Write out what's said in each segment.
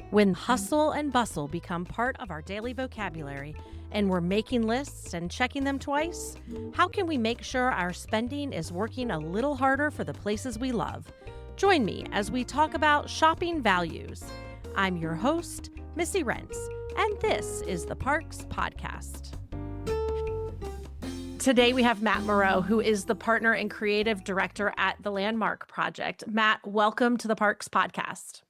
When hustle and bustle become part of our daily vocabulary and we're making lists and checking them twice, how can we make sure our spending is working a little harder for the places we love? Join me as we talk about shopping values. I'm your host, Missy Rentz, and this is the Parks Podcast. Today we have Matt Moreau, who is the partner and creative director at the Landmark Project. Matt, welcome to the Parks Podcast.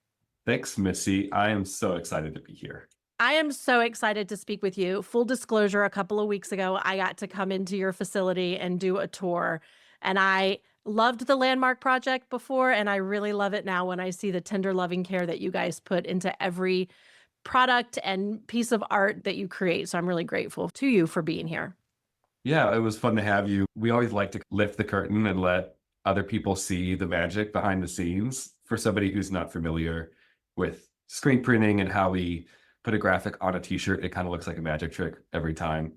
Thanks, Missy. I am so excited to be here. I am so excited to speak with you. Full disclosure, a couple of weeks ago, I got to come into your facility and do a tour. And I loved the Landmark Project before, and I really love it now when I see the tender, loving care that you guys put into every product and piece of art that you create. So I'm really grateful to you for being here. Yeah, it was fun to have you. We always like to lift the curtain and let other people see the magic behind the scenes. For somebody who's not familiar with screen printing and how we put a graphic on a t-shirt, it kind of looks like a magic trick every time.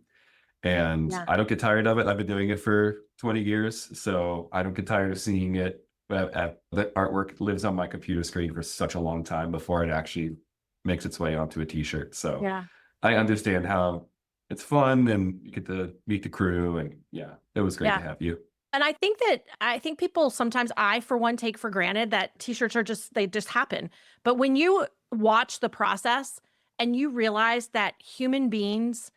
And I don't get tired of it. I've been doing it for 20 years, so I don't get tired of seeing it. The artwork lives on my computer screen for such a long time before it actually makes its way onto a t-shirt. So I understand how it's fun and you get to meet the crew, and it was great to have you. And I think people sometimes, I for one, take for granted that t-shirts they just happen. But when you watch the process and you realize that human beings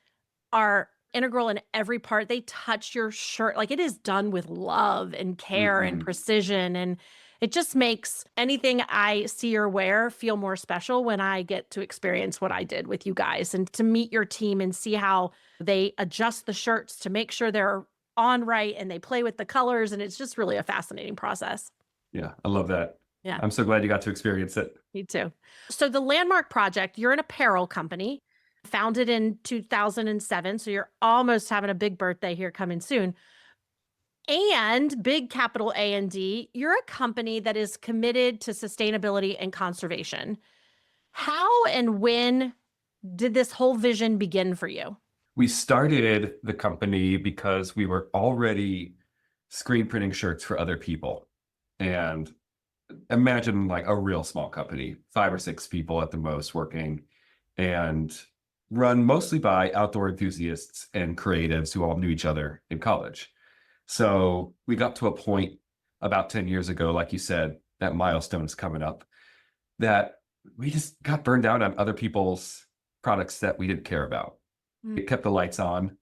are integral in every part, they touch your shirt, like it is done with love and care and precision. And it just makes anything I see or wear feel more special when I get to experience what I did with you guys and to meet your team and see how they adjust the shirts to make sure they're on right and they play with the colors. And it's just really a fascinating process. Yeah, I love that. Yeah. I'm so glad you got to experience it. Me too. So the Landmark Project, you're an apparel company founded in 2007. So you're almost having a big birthday here coming soon. And big capital A&D, you're a company that is committed to sustainability and conservation. How and when did this whole vision begin for you? We started the company because we were already screen printing shirts for other people. And imagine like a real small company, 5 or 6 people at the most working, and run mostly by outdoor enthusiasts and creatives who all knew each other in college. So we got to a point about 10 years ago, like you said, that milestone is coming up, that we just got burned out on other people's products that we didn't care about. It kept the lights on,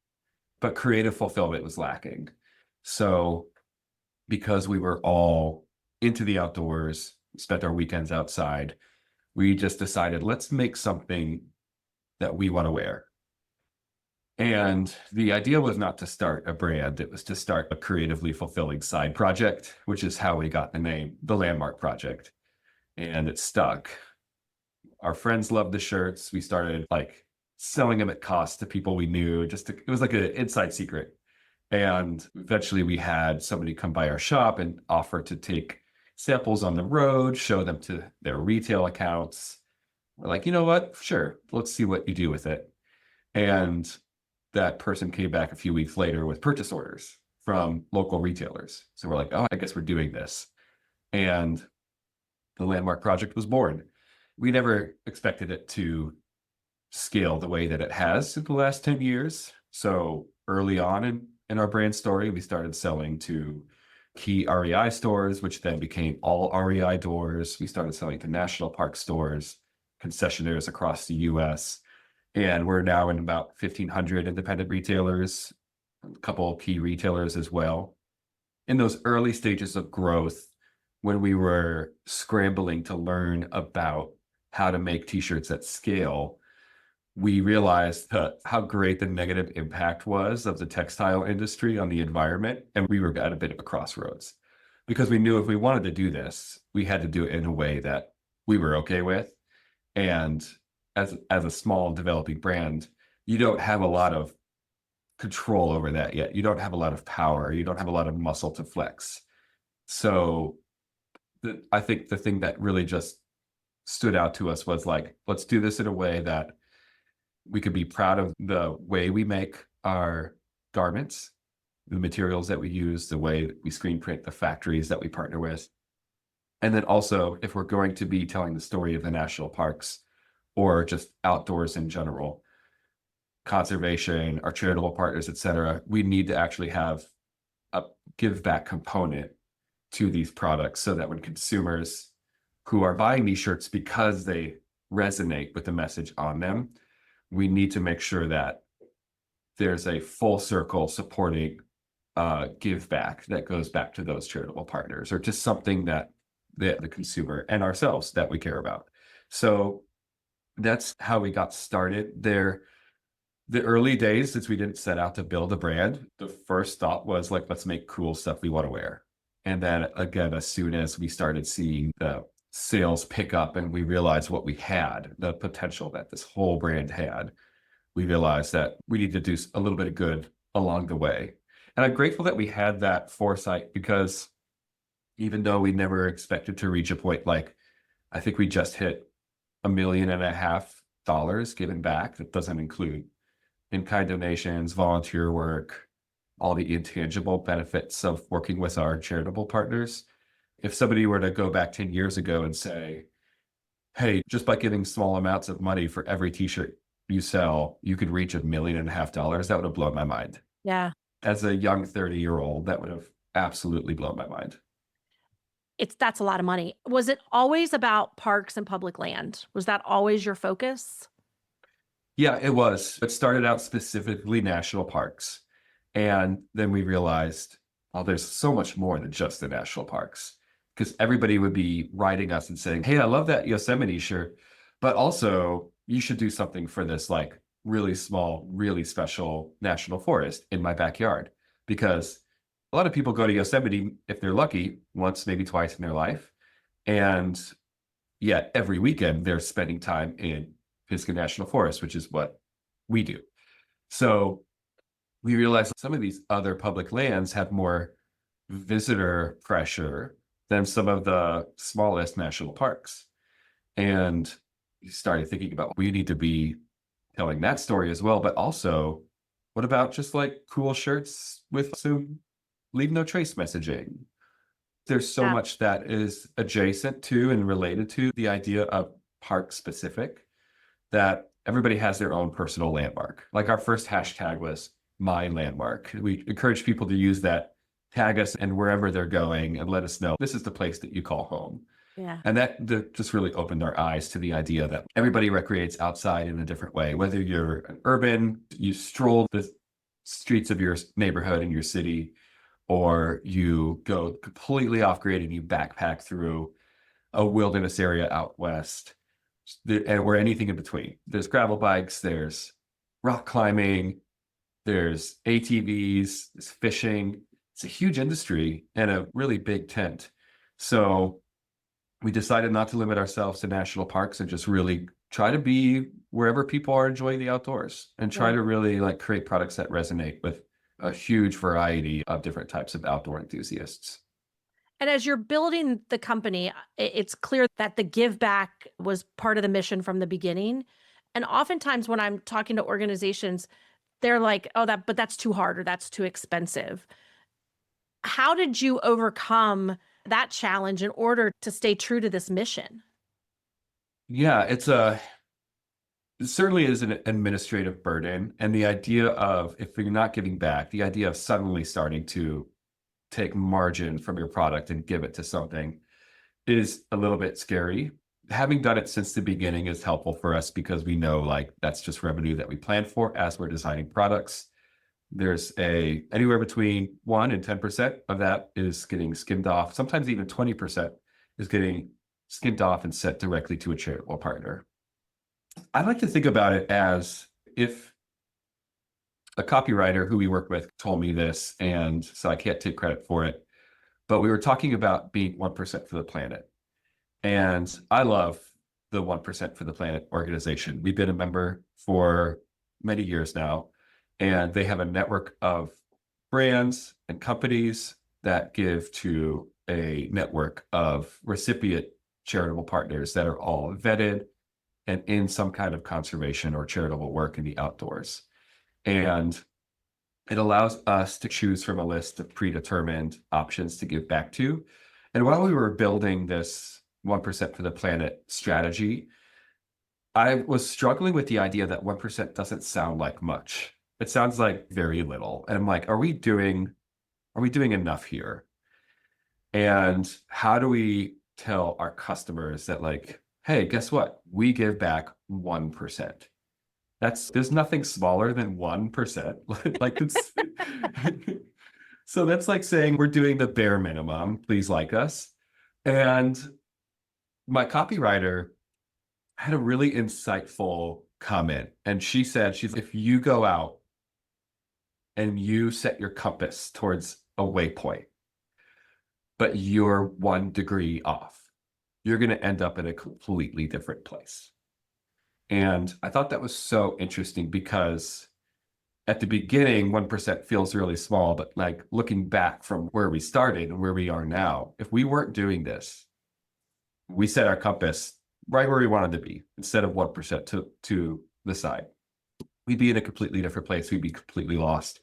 but creative fulfillment was lacking. So because we were all into the outdoors, spent our weekends outside, we just decided, let's make something that we want to wear. And the idea was not to start a brand, it was to start a creatively fulfilling side project, which is how we got the name, the Landmark Project. And it stuck. Our friends loved the shirts. We started selling them at cost to people we knew. It was like an inside secret. And eventually we had somebody come by our shop and offer to take samples on the road, show them to their retail accounts. We're like, you know what? Sure, let's see what you do with it. And that person came back a few weeks later with purchase orders from local retailers. So we're like, oh, I guess we're doing this. And the Landmark Project was born. We never expected it to scale the way that it has in the last 10 years. So early on in our brand story, we started selling to key REI stores, which then became all REI doors. We started selling to national park stores, concessionaires across the US. And we're now in about 1,500 independent retailers, a couple of key retailers as well. In those early stages of growth, when we were scrambling to learn about how to make t-shirts at scale, we realized how great the negative impact was of the textile industry on the environment. And we were at a bit of a crossroads because we knew if we wanted to do this, we had to do it in a way that we were okay with. And as a small developing brand, you don't have a lot of control over that yet. You don't have a lot of power. You don't have a lot of muscle to flex. So I think the thing that really just stood out to us was let's do this in a way that we could be proud of the way we make our garments, the materials that we use, the way that we screen print, the factories that we partner with. And then also, if we're going to be telling the story of the national parks, or just outdoors in general, conservation, our charitable partners, et cetera, we need to actually have a give back component to these products so that when consumers who are buying these shirts because they resonate with the message on them, we need to make sure that there's a full circle supporting give back that goes back to those charitable partners or just something that the consumer and ourselves that we care about. So that's how we got started there. The early days, since we didn't set out to build a brand, the first thought was like, let's make cool stuff we want to wear. And then again, as soon as we started seeing the sales pick up and we realized what we had, the potential that this whole brand had, we realized that we need to do a little bit of good along the way. And I'm grateful that we had that foresight because even though we never expected to reach a point like I think we just hit $1.5 million given back. That doesn't include in-kind donations, volunteer work, all the intangible benefits of working with our charitable partners. If somebody were to go back 10 years ago and say, hey, just by giving small amounts of money for every t-shirt you sell, you could reach $1.5 million, that would have blown my mind. Yeah. As a young 30-year-old, that would have absolutely blown my mind. That's a lot of money. Was it always about parks and public land? Was that always your focus? Yeah, it was. It started out specifically national parks. And then we realized, oh, there's so much more than just the national parks. Because everybody would be writing us and saying, hey, I love that Yosemite shirt, but also you should do something for this like really small, really special national forest in my backyard. Because a lot of people go to Yosemite, if they're lucky, once, maybe twice in their life. And yet every weekend they're spending time in Pisgah National Forest, which is what we do. So we realized some of these other public lands have more visitor pressure than some of the smallest national parks. And we started thinking about we need to be telling that story as well, but also what about just like cool shirts with some leave no trace messaging? There's so Yeah. much that is adjacent to and related to the idea of park specific that everybody has their own personal landmark. Like our first hashtag was my landmark. We encourage people to use that, tag us and wherever they're going and let us know this is the place that you call home. Yeah. And that just really opened our eyes to the idea that everybody recreates outside in a different way. Whether you're an urban, you stroll the streets of your neighborhood in your city, or you go completely off grid and you backpack through a wilderness area out west, or anything in between. There's gravel bikes, there's rock climbing, there's ATVs, there's fishing. It's a huge industry and a really big tent. So we decided not to limit ourselves to national parks and just really try to be wherever people are enjoying the outdoors and try Yeah. to really like create products that resonate with a huge variety of different types of outdoor enthusiasts. And as you're building the company, it's clear that the give back was part of the mission from the beginning. And oftentimes when I'm talking to organizations, they're like, "Oh, but that's too hard or that's too expensive." How did you overcome that challenge in order to stay true to this mission? Yeah, it certainly is an administrative burden. And the idea of if you're not giving back, the idea of suddenly starting to take margin from your product and give it to something is a little bit scary. Having done it since the beginning is helpful for us because we know like that's just revenue that we plan for as we're designing products. There's anywhere between 1 and 10% of that is getting skimmed off. Sometimes even 20% is getting skimmed off and sent directly to a charitable partner. I like to think about it as if a copywriter who we work with told me this, and so I can't take credit for it, but we were talking about being 1% for the planet. And I love the 1% for the Planet organization. We've been a member for many years now, and they have a network of brands and companies that give to a network of recipient charitable partners that are all vetted and in some kind of conservation or charitable work in the outdoors. And it allows us to choose from a list of predetermined options to give back to. And while we were building this 1% for the planet strategy, I was struggling with the idea that 1% doesn't sound like much. It sounds like very little. And I'm like, are we doing enough here? And how do we tell our customers that like, hey, guess what? We give back 1%. There's nothing smaller than 1%. Like it's so that's like saying we're doing the bare minimum. Please like us. And my copywriter had a really insightful comment. And she's if you go out and you set your compass towards a waypoint, but you're 1 degree off, you're going to end up in a completely different place. And I thought that was so interesting because at the beginning, 1% feels really small, but like looking back from where we started and where we are now, if we weren't doing this, we set our compass right where we wanted to be instead of 1% to the side. We'd be in a completely different place. We'd be completely lost.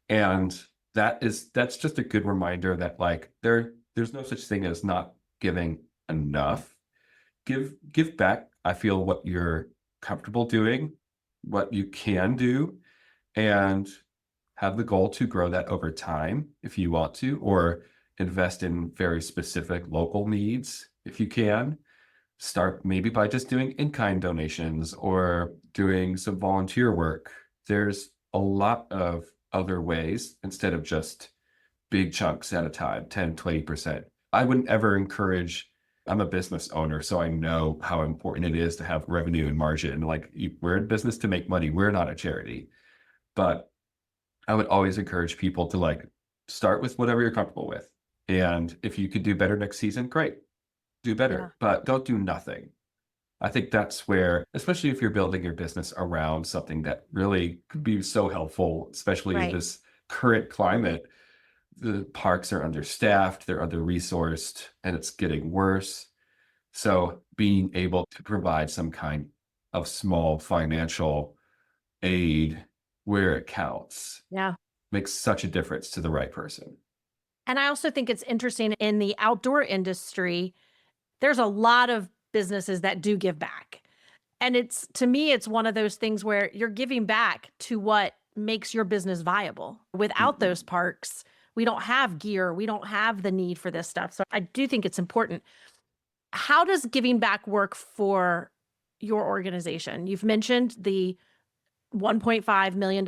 And that's just a good reminder that like there's no such thing as not giving enough. Give back, I feel, what you're comfortable doing, what you can do, and have the goal to grow that over time if you want to, or invest in very specific local needs if you can. Start maybe by just doing in-kind donations or doing some volunteer work. There's a lot of other ways instead of just big chunks at a time, 10, 20%. I wouldn't ever encourage, I'm a business owner, so I know how important it is to have revenue and margin. Like we're in business to make money. We're not a charity. But I would always encourage people to like start with whatever you're comfortable with. And if you could do better next season, great, do Yeah. better, but don't do nothing. I think that's where, especially if you're building your business around something that really could be so helpful, especially in Right. this current climate, the parks are understaffed, they're under-resourced, and it's getting worse. So being able to provide some kind of small financial aid where it counts Yeah. makes such a difference to the right person. And I also think it's interesting in the outdoor industry, there's a lot of businesses that do give back. And it's to me, it's one of those things where you're giving back to what makes your business viable. Without those Mhm. parks, we don't have gear, we don't have the need for this stuff. So I do think it's important. How does giving back work for your organization? You've mentioned the $1.5 million,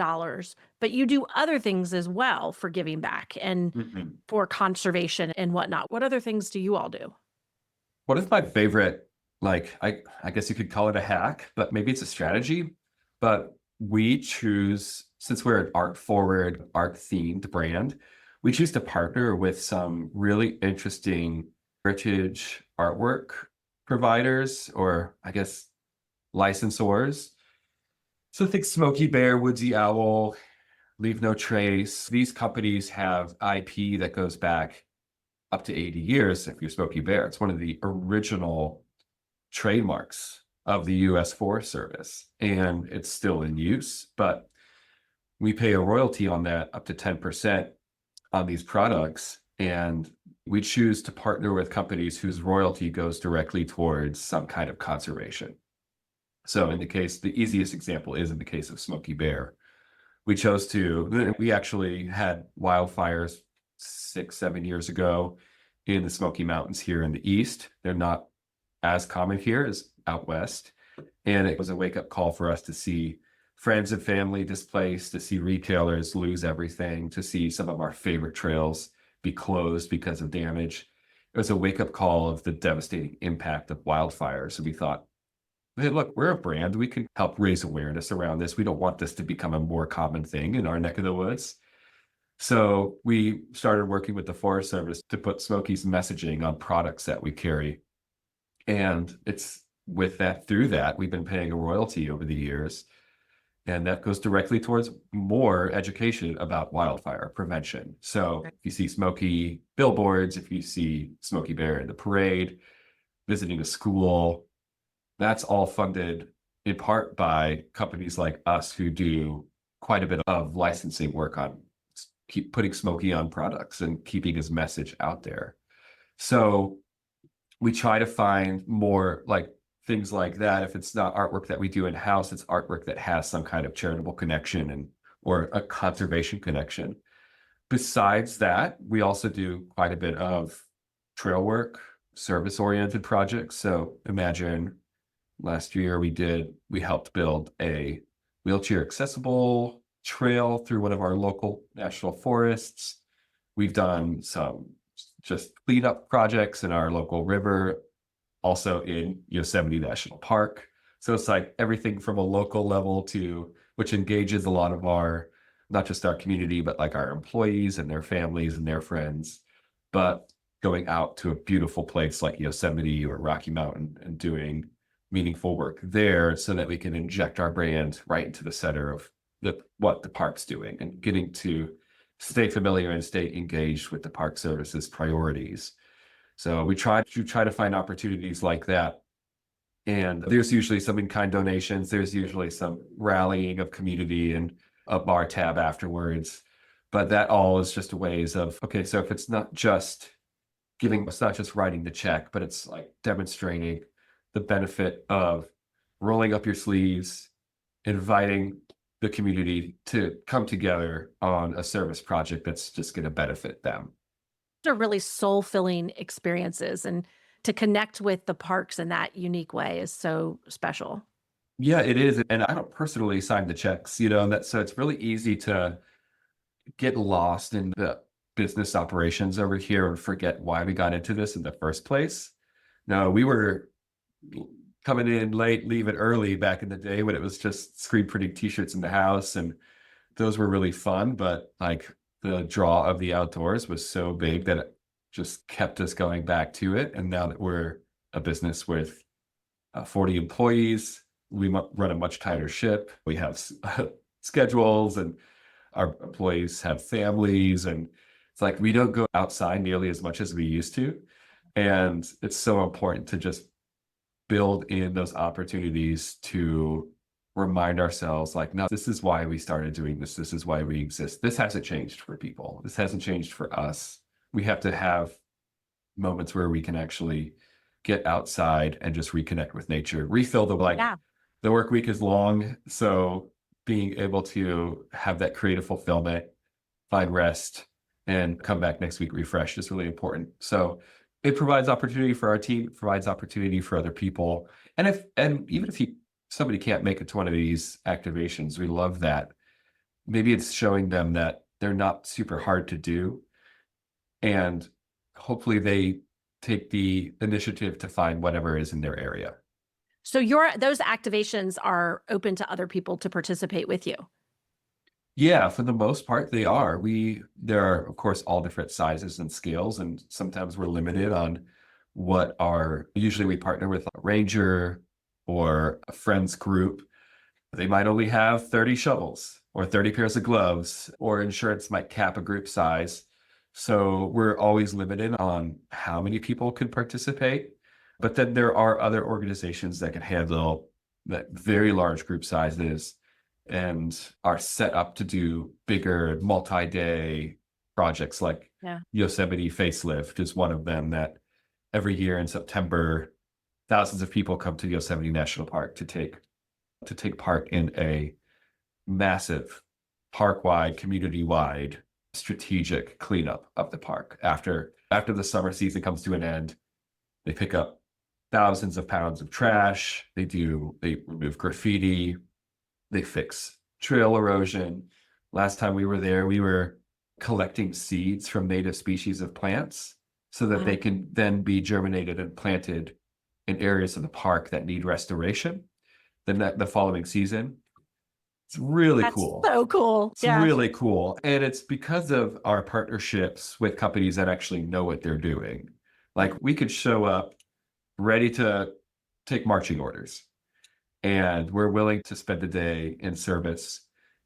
but you do other things as well for giving back and Mhm. for conservation and whatnot. What other things do you all do? One of my favorite, like I guess you could call it a hack, but maybe it's a strategy. But we choose, since we're an art forward, art themed brand, we choose to partner with some really interesting heritage artwork providers, or I guess licensors. So think Smokey Bear, Woodsy Owl, Leave No Trace. These companies have IP that goes back up to 80 years if you're Smokey Bear. It's one of the original trademarks of the US Forest Service, and it's still in use, but we pay a royalty on that up to 10% on these products. And we choose to partner with companies whose royalty goes directly towards some kind of conservation. So the easiest example is in the case of Smokey Bear. We actually had wildfires 6, 7 years ago in the Smoky Mountains here in the East. They're not as common here as out West. And it was a wake up call for us to see friends and family displaced, to see retailers lose everything, to see some of our favorite trails be closed because of damage. It was a wake up call of the devastating impact of wildfires. So we thought, hey, look, we're a brand. We can help raise awareness around this. We don't want this to become a more common thing in our neck of the woods. So we started working with the Forest Service to put Smoky's messaging on products that we carry. And it's through that, we've been paying a royalty over the years. And that goes directly towards more education about wildfire prevention. So Right. if you see Smoky billboards, if you see Smokey Bear in the parade, visiting a school, that's all funded in part by companies like us who do quite a bit of licensing work on keep putting Smokey on products and keeping his message out there. So we try to find more like things like that. If it's not artwork that we do in-house, it's artwork that has some kind of charitable connection and or a conservation connection. Besides that, we also do quite a bit of trail work, service-oriented projects. So imagine last year we helped build a wheelchair accessible trail through one of our local national forests. We've done some just cleanup projects in our local river, also in Yosemite National Park. So it's like everything from a local level to which engages a lot of our not just our community, but like our employees and their families and their friends. But going out to a beautiful place like Yosemite or Rocky Mountain and doing meaningful work there so that we can inject our brand right into the center of what the park's doing and getting to stay familiar and stay engaged with the Park Service's priorities. So we try to find opportunities like that. And there's usually some in-kind donations. There's usually some rallying of community and a bar tab afterwards. But that all is just ways of, okay, so if it's not just giving, it's not just writing the check, but it's like demonstrating the benefit of rolling up your sleeves, inviting the community to come together on a service project that's just going to benefit them. Are really soul-filling experiences, and to connect with the parks in that unique way is so special. Yeah, it is. And I don't personally sign the checks, you know, and that so it's really easy to get lost in the business operations over here and forget why we got into this in the first place. No, we were coming in late, leaving early back in the day when it was just screen printing t-shirts in the house. And those were really fun. But like the draw of the outdoors was so big that it just kept us going back to it. And now that we're a business with 40 employees, we run a much tighter ship. We have schedules and our employees have families. And it's like we don't go outside nearly as much as we used to. And it's so important to just build in those opportunities to remind ourselves like, no, this is why we started doing this. This is why we exist. This hasn't changed for people. This hasn't changed for us. We have to have moments where we can actually get outside and just reconnect with nature, refill Yeah. the work week is long. So being able to have that creative fulfillment, find rest, and come back next week refreshed is really important. So it provides opportunity for our team, provides opportunity for other people. And even if somebody can't make it to one of these activations, we love that. Maybe it's showing them that they're not super hard to do. And hopefully they take the initiative to find whatever is in their area. So your those activations are open to other people to participate with you? Yeah, for the most part, they are. There are, of course, all different sizes and scales, and sometimes we're limited on usually we partner with a ranger or a friends group. They might only have 30 shovels or 30 pairs of gloves, or insurance might cap a group size. So we're always limited on how many people could participate. But then there are other organizations that can handle that very large group sizes and are set up to do bigger multi-day projects like Yeah. Yosemite Facelift is one of them that every year in September, thousands of people come to Yosemite National Park to take part in a massive park-wide, community-wide strategic cleanup of the park. After the summer season comes to an end, they pick up thousands of pounds of trash. They remove graffiti, they fix trail erosion. Last time we were there, we were collecting seeds from native species of plants so that Wow. they can then be germinated and planted in areas of the park that need restoration. The following season, it's really That's cool. so cool. It's Yeah. really cool. And it's because of our partnerships with companies that actually know what they're doing. Like we could show up ready to take marching orders and we're willing to spend the day in service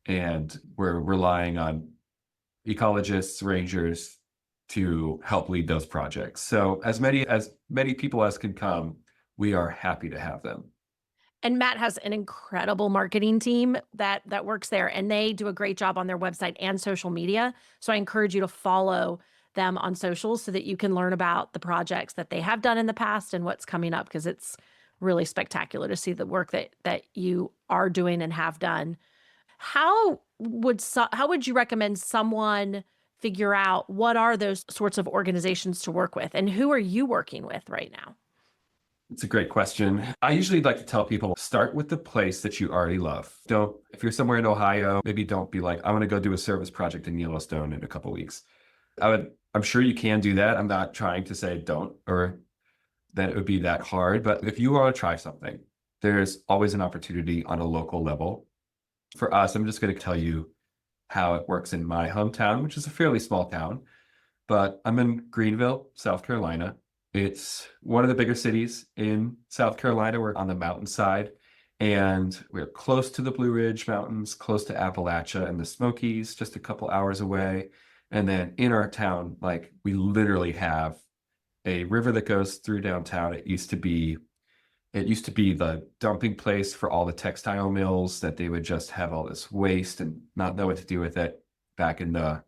and we're relying on ecologists, rangers to help lead those projects. So as many people as can come, we are happy to have them. And Matt has an incredible marketing team that works there, and they do a great job on their website and social media. So I encourage you to follow them on socials so that you can learn about the projects that they have done in the past and what's coming up because it's really spectacular to see the work that you are doing and have done. How would you recommend someone figure out what are those sorts of organizations to work with, and who are you working with right now? It's a great question. I usually like to tell people start with the place that you already love. Don't, if you're somewhere in Ohio, maybe don't be like, I want to go do a service project in Yellowstone in a couple weeks. I'm sure you can do that. I'm not trying to say don't or that it would be that hard, but if you want to try something, there's always an opportunity on a local level. For us, I'm just going to tell you how it works in my hometown, which is a fairly small town. But I'm in Greenville, South Carolina. It's one of the bigger cities in South Carolina. We're on the mountainside and we're close to the Blue Ridge Mountains, close to Appalachia and the Smokies, just a couple hours away. And then in our town, like we literally have a river that goes through downtown. It used to be the dumping place for all the textile mills that they would just have all this waste and not know what to do with it back in the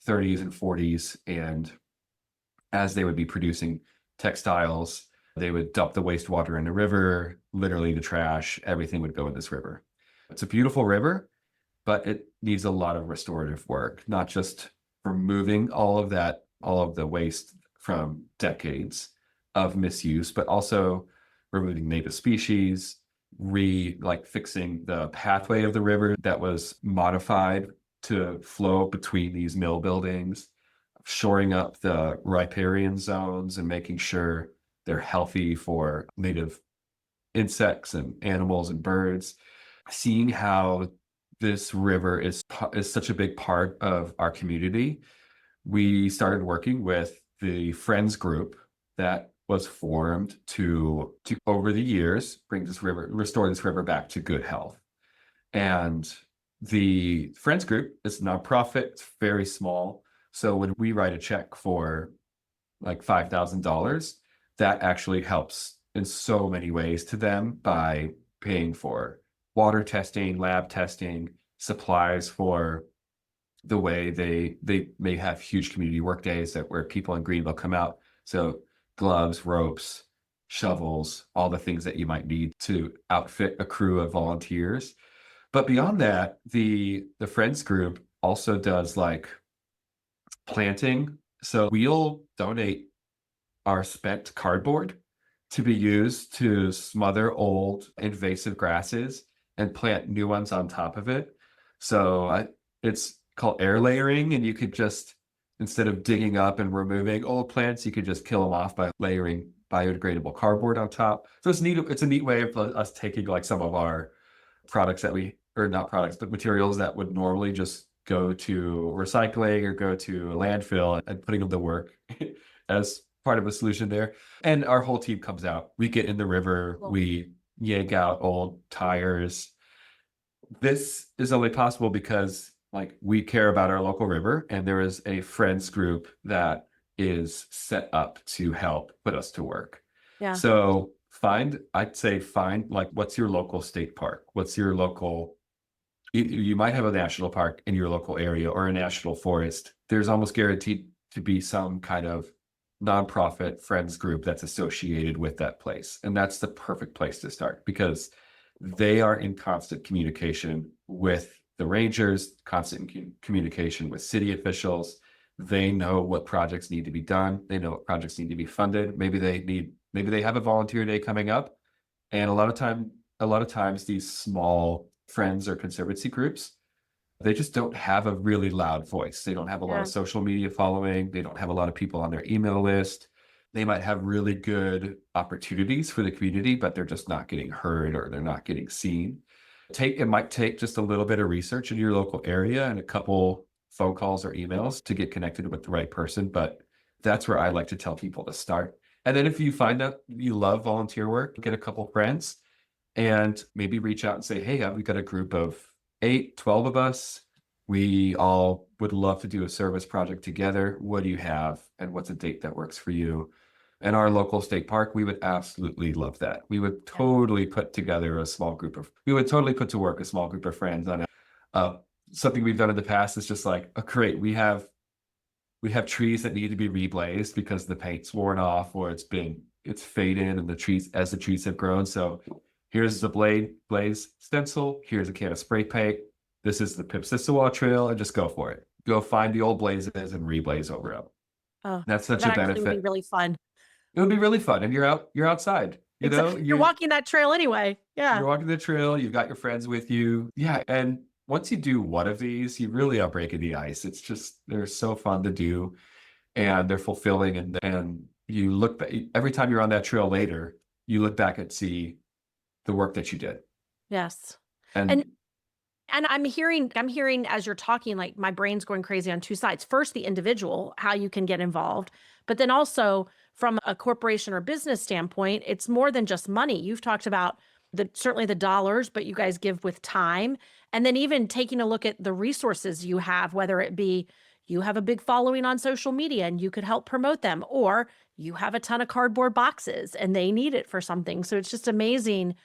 30s and 40s. And as they would be producing textiles, they would dump the wastewater in the river, literally the trash, everything would go in this river. It's a beautiful river, but it needs a lot of restorative work, not just removing all of that, all of the waste from decades of misuse, but also removing native species, like fixing the pathway of the river that was modified to flow between these mill buildings, shoring up the riparian zones and making sure they're healthy for native insects and animals and birds. Seeing how this river is such a big part of our community, we started working with the Friends group that was formed to over the years restore this river back to good health. And the Friends group is a nonprofit, it's very small. So when we write a check for like $5,000, that actually helps in so many ways to them by paying for water testing, lab testing, supplies for the way they may have huge community work days that where people in Greenville come out. So gloves, ropes, shovels, all the things that you might need to outfit a crew of volunteers. But beyond that, the Friends group also does like planting. So we'll donate our spent cardboard to be used to smother old invasive grasses and plant new ones on top of it. It's called air layering, and you could just, instead of digging up and removing old plants, you could just kill them off by layering biodegradable cardboard on top. So it's neat. It's a neat way of us taking like some of our products or not products, but materials that would normally just go to recycling or go to a landfill and putting them to work as part of a solution there. And our whole team comes out. We get in the river, Cool. we yank out old tires. This is only possible because like we care about our local river and there is a friends group that is set up to help put us to work. Yeah. So I'd say find like what's your local state park? What's your local you might have a national park in your local area or a national forest. There's almost guaranteed to be some kind of nonprofit friends group that's associated with that place. And that's the perfect place to start because they are in constant communication with the rangers, constant communication with city officials. They know what projects need to be done. They know what projects need to be funded. Maybe they have a volunteer day coming up. And a lot of times these small friends or conservancy groups, they just don't have a really loud voice. They don't have a lot Yeah. of social media following. They don't have a lot of people on their email list. They might have really good opportunities for the community, but they're just not getting heard or they're not getting seen. It might take just a little bit of research in your local area and a couple phone calls or emails to get connected with the right person. But that's where I like to tell people to start. And then if you find out you love volunteer work, get a couple friends and maybe reach out and say, hey, we've got a group of 8, 12 of us. We all would love to do a service project together. What do you have? And what's a date that works for you? In our local state park, we would absolutely love that. Yeah. We would totally put to work a small group of friends on it. Something we've done in the past is just like, oh, great, we have trees that need to be reblazed because the paint's worn off or it's been it's faded and the trees as the trees have grown. So here's the blaze stencil. Here's a can of spray paint. This is the Pipsissawa Trail, and just go for it. Go find the old blazes and reblaze over them. Oh, That's such that a actually would be benefit. really fun. It would be really fun, and you're outside. You know, You're walking that trail anyway. Yeah. you're walking the trail. You've got your friends with you. Yeah, and once you do one of these, you really are breaking the ice. It's just they're so fun to do, and they're fulfilling. And you look back every time you're on that trail later, you look back and see the work that you did. Yes. And And I'm hearing as you're talking, like my brain's going crazy on two sides. First, the individual, how you can get involved, but then also from a corporation or business standpoint, it's more than just money. You've talked about certainly the dollars, but you guys give with time. And then even taking a look at the resources you have, whether it be you have a big following on social media and you could help promote them, or you have a ton of cardboard boxes and they need it for something. So it's just amazing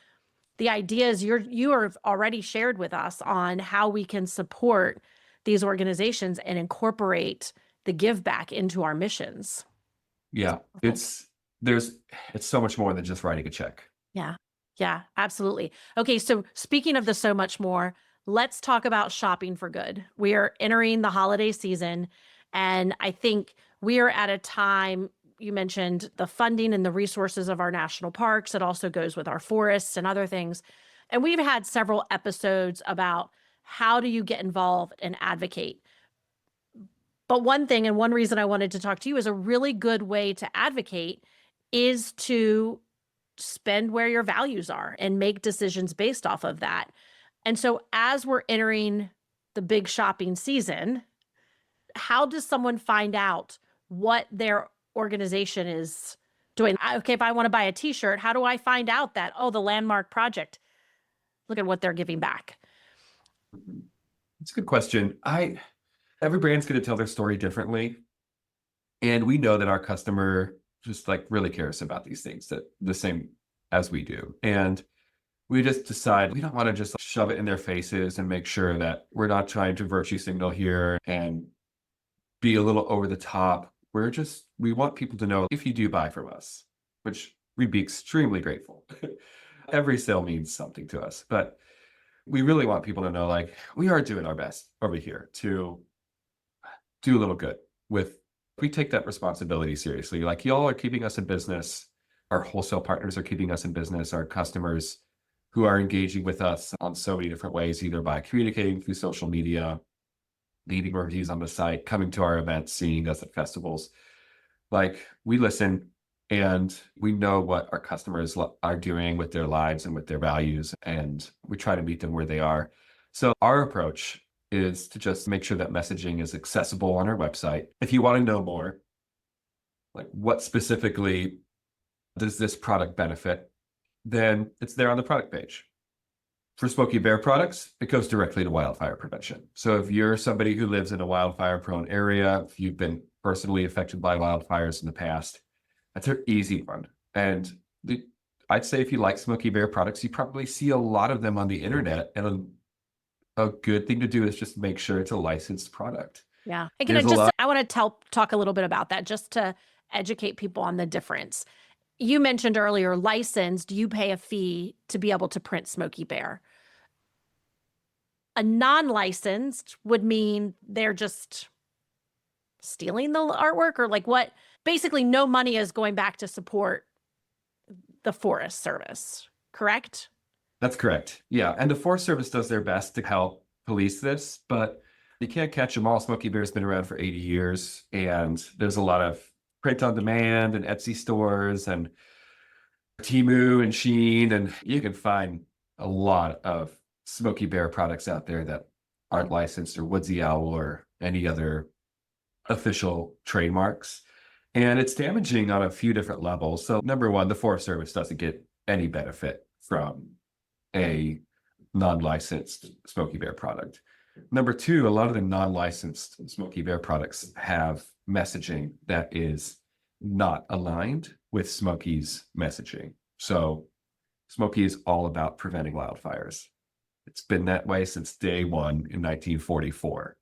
the ideas you are already shared with us on how we can support these organizations and incorporate the give back into our missions. It's yeah, powerful. there's it's so much more than just writing a check. Yeah. Yeah, absolutely. Okay, so speaking of the so much more, let's talk about shopping for good. We are entering the holiday season, and I think we are at a time you mentioned the funding and the resources of our national parks. It also goes with our forests and other things. And we've had several episodes about how do you get involved and advocate. But one thing and one reason I wanted to talk to you is a really good way to advocate is to spend where your values are and make decisions based off of that. And so, as we're entering the big shopping season, how does someone find out what their organization is doing? Okay, if I want to buy a t shirt, how do I find out that, oh, the Landmark Project, look at what they're giving back? It's a good question. I Every brand's going to tell their story differently, and we know that our customer just like really cares about these things that the same as we do. And we just decide we don't want to just shove it in their faces and make sure that we're not trying to virtue signal here and be a little over the top. We want people to know if you do buy from us, which we'd be extremely grateful. Every sale means something to us, but we really want people to know like we are doing our best over here to do a little good with we take that responsibility seriously. Like y'all are keeping us in business. Our wholesale partners are keeping us in business. Our customers who are engaging with us on so many different ways, either by communicating through social media, leaving reviews on the site, coming to our events, seeing us at festivals. Like we listen and we know what our customers are doing with their lives and with their values, and we try to meet them where they are. So our approach is to just make sure that messaging is accessible on our website. If you want to know more, like what specifically does this product benefit, then it's there on the product page. For Smoky Bear products, it goes directly to wildfire prevention. So if you're somebody who lives in a wildfire prone area, if you've been personally affected by wildfires in the past, that's an easy one. And I'd say if you like Smoky Bear products, you probably see a lot of them on the internet. And a good thing to do is just make sure it's a licensed product. Yeah. And can I There's a just, lot. I want to talk a little bit about that just to educate people on the difference. You mentioned earlier licensed, you pay a fee to be able to print Smoky Bear. A non-licensed would mean they're just stealing the artwork or like what? Basically, no money is going back to support the Forest Service, correct? That's correct. Yeah. And the Forest Service does their best to help police this, but you can't catch them all. Smoky Bear's been around for 80 years, and there's a lot of print on demand and Etsy stores and Temu and Sheen, and you can find a lot of Smoky Bear products out there that aren't licensed or Woodsy Owl or any other official trademarks. And it's damaging on a few different levels. So number one, the Forest Service doesn't get any benefit from a non-licensed Smoky Bear product. Number two, a lot of the non-licensed Smoky Bear products have messaging that is not aligned with Smoky's messaging. So Smoky is all about preventing wildfires. It's been that way since day one in 1944.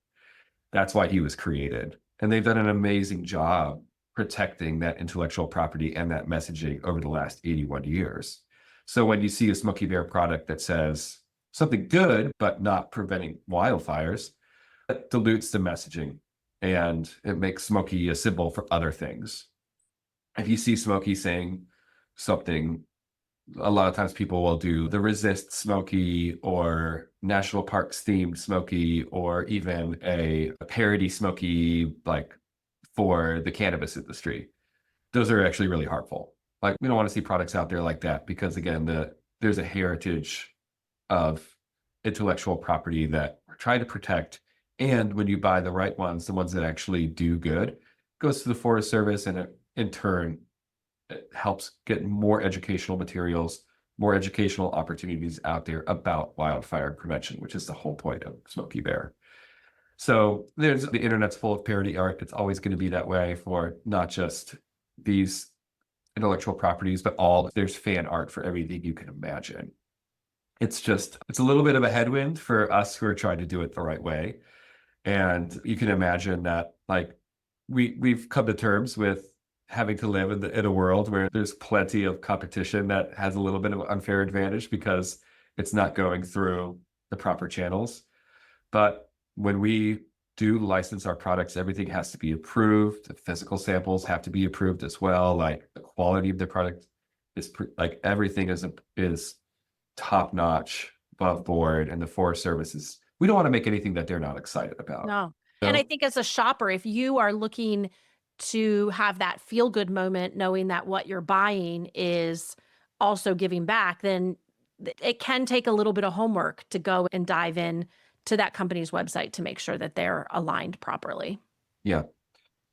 That's why he was created. And they've done an amazing job protecting that intellectual property and that messaging over the last 81 years. So when you see a Smoky Bear product that says something good, but not preventing wildfires, that dilutes the messaging and it makes Smoky a symbol for other things. If you see Smoky saying something, a lot of times people will do the Resist Smoky or National Parks themed Smoky or even a parody Smoky like for the cannabis industry. Those are actually really harmful. Like we don't want to see products out there like that because again, there's a heritage of intellectual property that we're trying to protect. And when you buy the right ones, the ones that actually do good, goes to the Forest Service and it, in turn it helps get more educational materials, more educational opportunities out there about wildfire prevention, which is the whole point of Smoky Bear. So there's the internet's full of parody art. It's always going to be that way for not just these intellectual properties, but all there's fan art for everything you can imagine. It's a little bit of a headwind for us who are trying to do it the right way. And you can imagine that like we've come to terms with having to live in a world where there's plenty of competition that has a little bit of unfair advantage because it's not going through the proper channels. But when we do license our products, everything has to be approved. The physical samples have to be approved as well. Like the quality of the product is like everything is top notch, above board, and the Forest Services. We don't want to make anything that they're not excited about. No. And I So think as a shopper, if you are looking to have that feel good moment, knowing that what you're buying is also giving back, then it can take a little bit of homework to go and dive in to that company's website to make sure that they're aligned properly. yeah,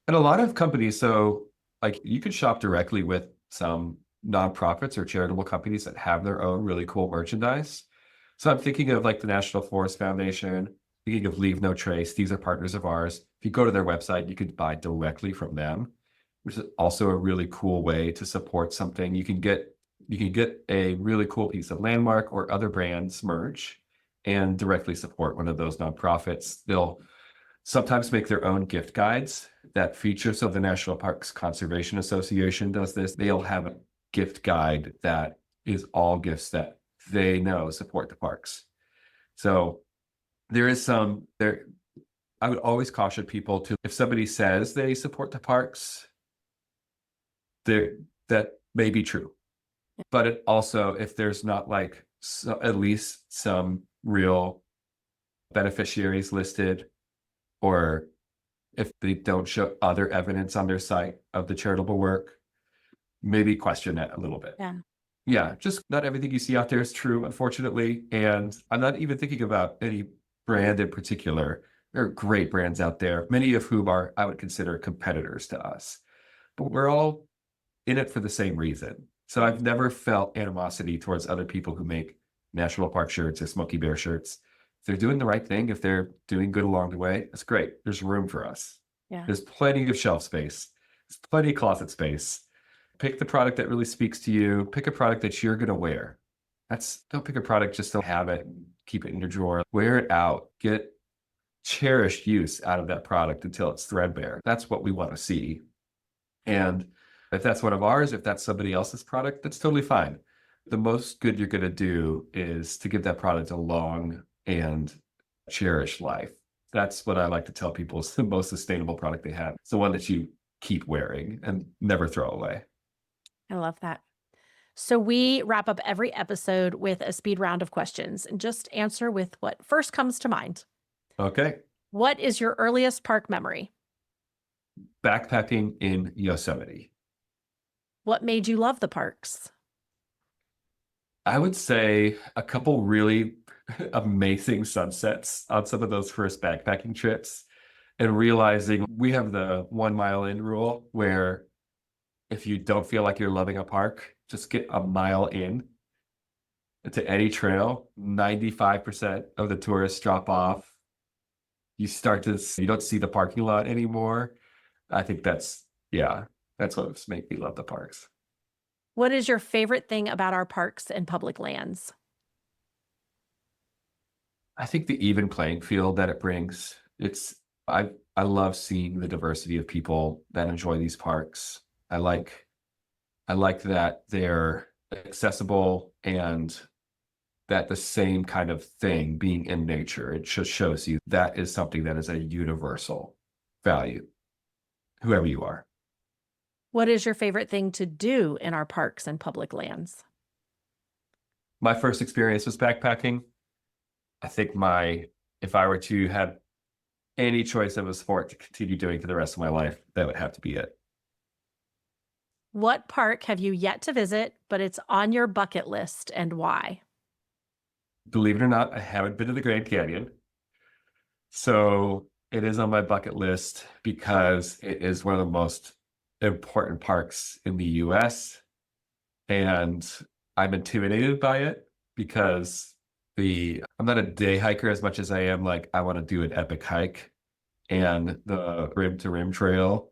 and a lot of companies, so like you could shop directly with some nonprofits or charitable companies that have their own really cool merchandise. So I'm thinking of like the National Forest Foundation, thinking of Leave No Trace. These are partners of ours. If you go to their website, you could buy directly from them, which is also a really cool way to support something. You can get a really cool piece of Landmark or other brands merch and directly support one of those nonprofits. They'll sometimes make their own gift guides that feature. So the National Parks Conservation Association does this. They'll have a gift guide that is all gifts that they know support the parks. So there is some there. I would always caution people to if somebody says they support the parks, there that may be true. But it also, if there's not like at least some real beneficiaries listed or if they don't show other evidence on their site of the charitable work, maybe question it a little bit. Yeah. Yeah, just not everything you see out there is true, unfortunately. And I'm not even thinking about any brand in particular. There are great brands out there, many of whom are, I would consider, competitors to us. But we're all in it for the same reason. So I've never felt animosity towards other people who make national park shirts or Smoky Bear shirts. If they're doing the right thing, if they're doing good along the way, that's great. There's room for us. Yeah. There's plenty of shelf space. There's plenty of closet space. Pick the product that really speaks to you. Pick a product that you're going to wear. Don't pick a product just to have it and keep it in your drawer. Wear it out. Get cherished use out of that product until it's threadbare. That's what we want to see. And if that's one of ours, if that's somebody else's product, that's totally fine. The most good you're going to do is to give that product a long and cherished life. That's what I like to tell people is the most sustainable product they have. It's the one that you keep wearing and never throw away. I love that. So we wrap up every episode with a speed round of questions and just answer with what first comes to mind. Okay. What is your earliest park memory? Backpacking in Yosemite. What made you love the parks? I would say a couple really amazing sunsets on some of those first backpacking trips and realizing we have the 1 mile in rule where if you don't feel like you're loving a park, just get a mile in to any trail. 95% of the tourists drop off. You don't see the parking lot anymore. I think that's what's made me love the parks. What is your favorite thing about our parks and public lands? I think the even playing field that it brings, I love seeing the diversity of people that enjoy these parks. I like I like that they're accessible and that the same kind of thing being in nature, it just shows you that is something that is a universal value, whoever you are. What is your favorite thing to do in our parks and public lands? My first experience was backpacking. I think if I were to have any choice of a sport to continue doing for the rest of my life, that would have to be it. What park have you yet to visit, but it's on your bucket list and why? Believe it or not, I haven't been to the Grand Canyon. So it is on my bucket list because it is one of the most important parks in the US. And I'm intimidated by it because I'm not a day hiker as much as I am like I want to do an epic hike. And the rim to rim trail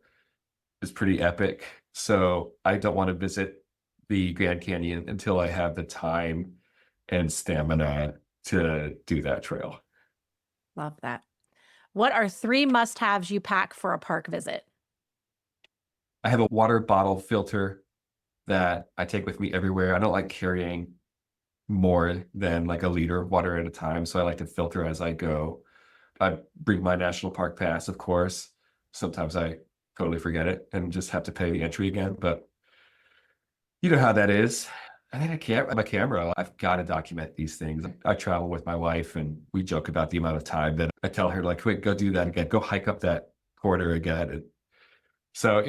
is pretty epic. So I don't want to visit the Grand Canyon until I have the time and stamina to do that trail. Love that. What are three must haves you pack for a park visit? I have a water bottle filter that I take with me everywhere. I don't like carrying more than like a liter of water at a time, so I like to filter as I go. I bring my national park pass, of course. Sometimes I totally forget it and just have to pay the entry again, but you know how that is. I think I can't. My camera, I've got to document these things. I travel with my wife and we joke about the amount of time that I tell her, like, quick, go do that again, go hike up that corridor again. And so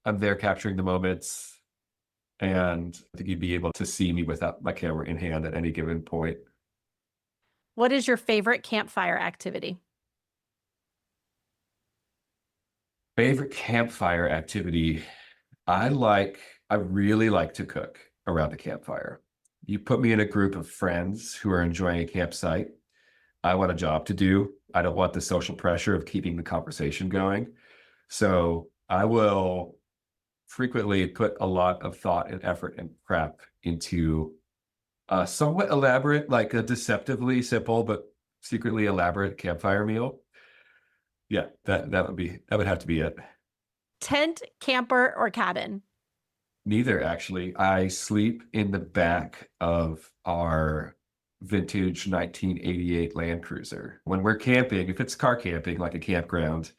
I'm there capturing the moments. And I think you'd be able to see me without my camera in hand at any given point. What is your favorite campfire activity? Favorite campfire activity. I really like to cook around a campfire. You put me in a group of friends who are enjoying a campsite. I want a job to do. I don't want the social pressure of keeping the conversation going. So I will frequently put a lot of thought and effort and prep into a somewhat elaborate, like a deceptively simple, but secretly elaborate campfire meal. Yeah, that would have to be it. Tent, camper, or cabin? Neither, actually. I sleep in the back of our vintage 1988 Land Cruiser. When we're camping, if it's car camping, like a campground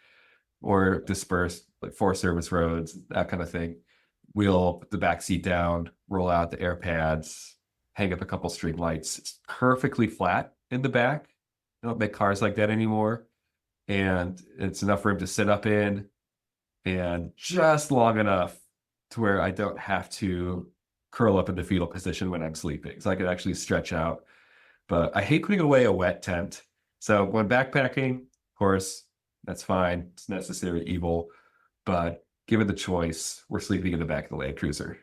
or dispersed, like Forest Service roads, that kind of thing, we'll put the back seat down, roll out the air pads, hang up a couple string lights. It's perfectly flat in the back. They don't make cars like that anymore. And it's enough room to sit up in and just long enough to where I don't have to curl up in the fetal position when I'm sleeping. So I can actually stretch out. But I hate putting away a wet tent. So when backpacking, of course, that's fine. It's necessary evil. But given the choice, we're sleeping in the back of the Land Cruiser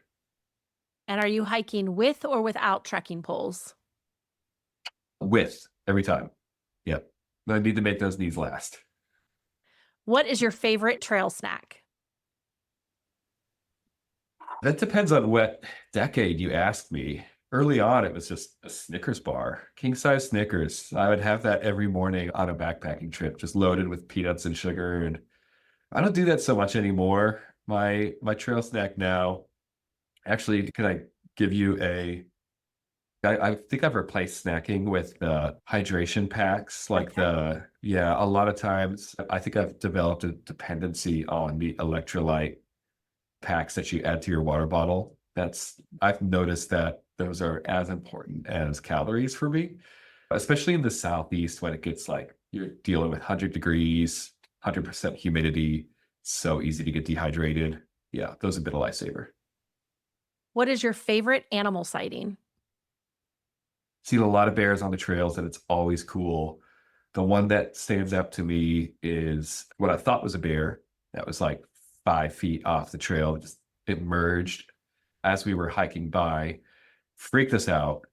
And are you hiking with or without trekking poles? with every time. Yep. I need to make those needs last. What is your favorite trail snack? That depends on what decade you ask me. Early on, it was just a Snickers bar, king size Snickers. I would have that every morning on a backpacking trip, just loaded with peanuts and sugar. And I don't do that so much anymore. My trail snack now, actually, can I give you I think I've replaced snacking with hydration packs, like Okay. yeah, a lot of times I think I've developed a dependency on the electrolyte packs that you add to your water bottle. I've noticed that those are as important as calories for me, especially in the Southeast when it gets like you're dealing with 100 degrees, 100% humidity. So easy to get dehydrated. Yeah, those have been a lifesaver. What is your favorite animal sighting? Seen a lot of bears on the trails, and it's always cool. The one that stands out to me is what I thought was a bear that was like 5 feet off the trail. It just emerged as we were hiking by, freaked us out,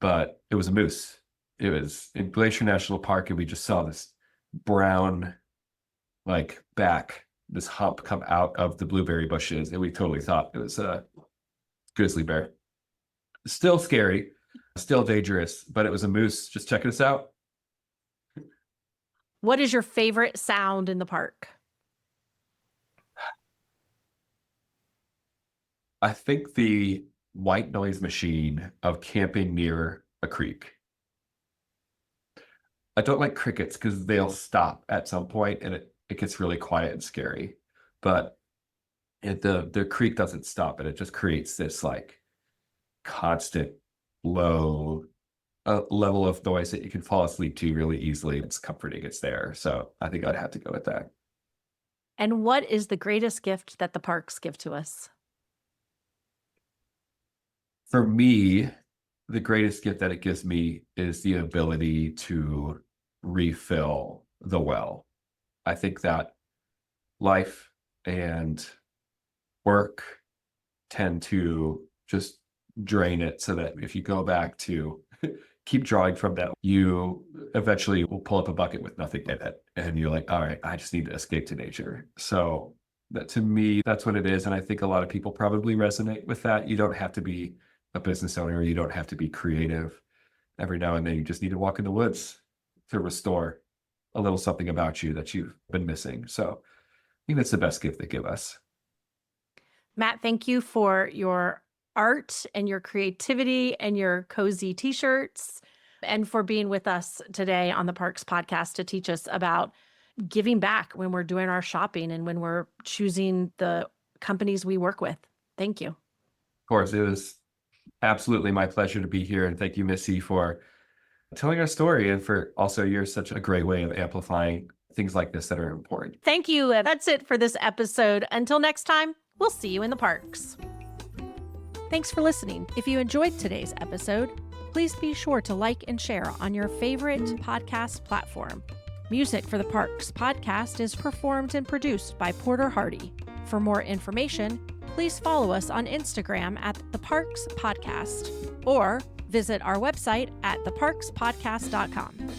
but it was a moose. It was in Glacier National Park, and we just saw this brown, like back, this hump come out of the blueberry bushes, and we totally thought it was a grizzly bear. Still scary, still dangerous, but it was a moose just checking us out. What is your favorite sound in the park? I think the white noise machine of camping near a creek. I don't like crickets because they'll stop at some point and it gets really quiet and scary. But the creek doesn't stop and it just creates this like constant low level of noise that you can fall asleep to really easily. It's comforting. It's there. So I think I'd have to go with that. And what is the greatest gift that the parks give to us? For me, the greatest gift that it gives me is the ability to refill the well. I think that life and work tend to just drain it so that if you go back to keep drawing from that, you eventually will pull up a bucket with nothing in it. And you're like, all right, I just need to escape to nature. So that to me, that's what it is. And I think a lot of people probably resonate with that. You don't have to be a business owner, you don't have to be creative. Every now and then, you just need to walk in the woods to restore a little something about you that you've been missing. So I think that's the best gift they give us. Matt, thank you for your art and your creativity and your cozy t-shirts and for being with us today on the Parks podcast to teach us about giving back when we're doing our shopping and when we're choosing the companies we work with. Thank you. Of course, it was absolutely my pleasure to be here. And thank you, Missy, for telling our story and for also you're such a great way of amplifying things like this that are important. Thank you. That's it for this episode. Until next time, we'll see you in the parks. Thanks for listening. If you enjoyed today's episode, please be sure to like and share on your favorite podcast platform. Music for the Parks podcast is performed and produced by Porter Hardy. For more information, please follow us on Instagram at The Parks Podcast or visit our website at theparkspodcast.com.